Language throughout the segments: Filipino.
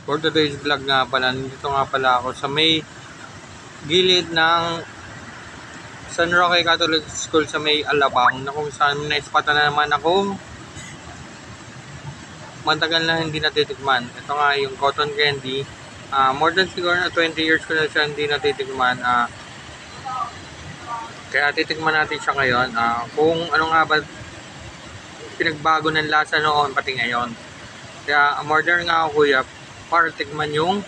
For today's vlog nga pala, nandito nga pala ako sa may gilid ng San Roque Catholic School sa may Alabang, na kung saan naispatan na naman akong matagal na hindi natitikman. Ito nga yung cotton candy. More than siguro na 20 years ko na siya hindi natitikman. Kaya titikman natin siya ngayon. Kung ano nga ba pinagbago ng lasa noon pati ngayon. Kaya order nga ako kuya para tikman yung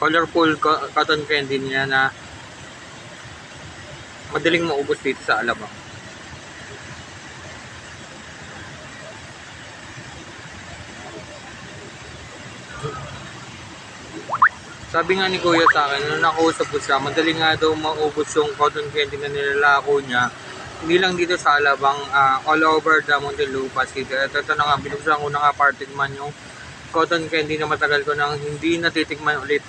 colorful cotton candy niya na madaling maubos dito sa Alabang. Sabi nga ni kuya sa akin, nung nakausap ko siya, madali nga daw maubos yung cotton candy na nilalako niya. Hindi lang dito sa Alabang, all over the Muntinlupa City. At ito na nga, binuksan ko na nga para tikman yung cotton candy na matagal ko nang hindi natitikman ulit.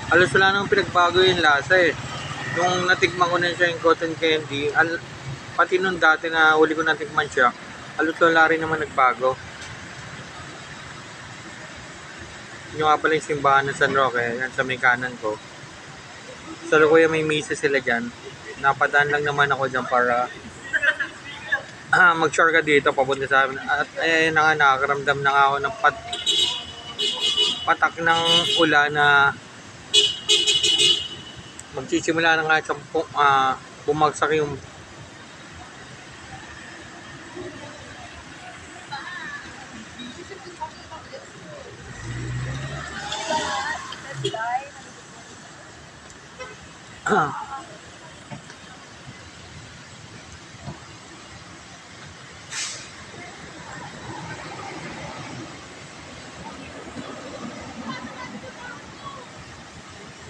Halos wala nang pinagbago yung lasa eh. Nung natikman ko na siya yung cotton candy, pati nung dati na huli ko natikman siya, halos wala rin naman nagbago. Yung nga pala yung simbahan ng San Roque, yan sa may kanan ko. Sa Lukuya may misa sila dyan. Napadaan lang naman ako dyan para mag-short ka dito papunta sa amin. At ayun na nga, nakakaramdam na nga ako ng patak ng ulan na magsisimula na nga siyang bumagsak yung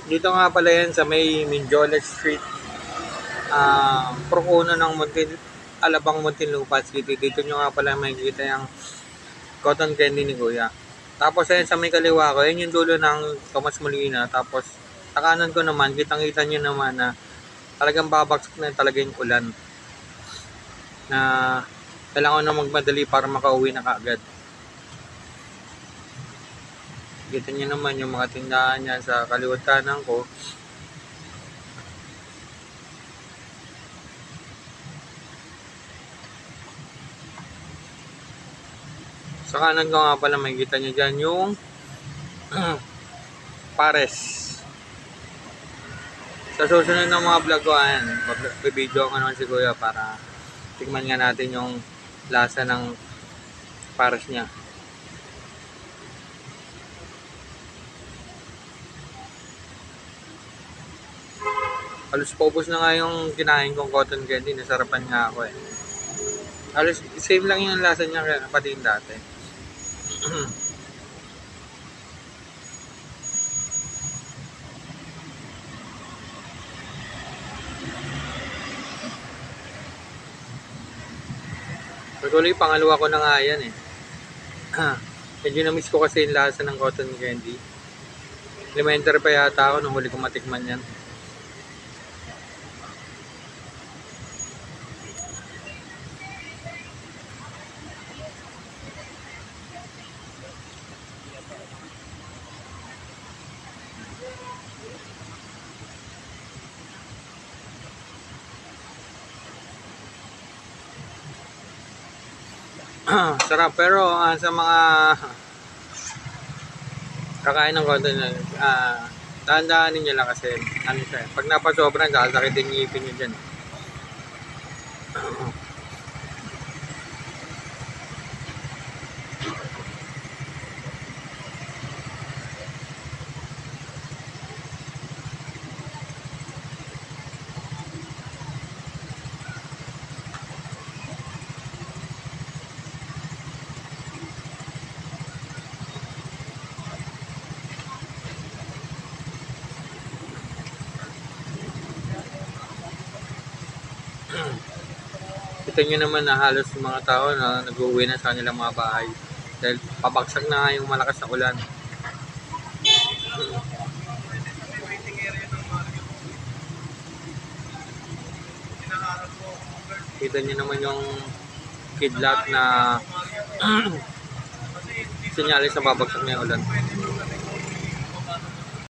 dito nga pala yan sa may Minjoles Street, Procuno ng Alabang Muntinlupa City. Dito nyo nga pala makikita yung cotton candy ni kuya. Tapos ayan sa may kaliwa ko, yun yung dulo ng Tomas Molina. Tapos sa kanan ko naman, kitang-kita nyo naman na talagang babagsak na talaga yung ulan. Na kailangan na magmadali para makauwi na kaagad. Kita nyo naman yung mga tindahan niya sa kaliwat kanan ko. Sa kanan ko nga pala makikita nyo dyan yung pares. Sa susunod ng mga vlog ko, ayan, video ko naman si kuya para tingnan nga natin yung lasa ng pares niya. Halos paubos na nga yung kinain kong cotton candy. Nasarapan nga ako eh. Halos same lang yung lasa niya pati yung dati. Patuloy, pangalawa ko na nga yan eh. Medyo na-miss ko kasi yung lasa ng cotton candy. Elementary pa yata ako nung huli ko matikman yan. Sarap, pero sa mga kakain ng cotton dahan-dahanin nyo lang kasi ano siya, pag napasobran sasakitin yung ipin nyo dyan. Kita nyo naman na halos yung mga tao na nag-uwi na sa kanilang mga bahay dahil pabagsak na nga yung malakas na ulan. Kita niyo naman yung kidlat na sinyalis na babagsak na yung ulan.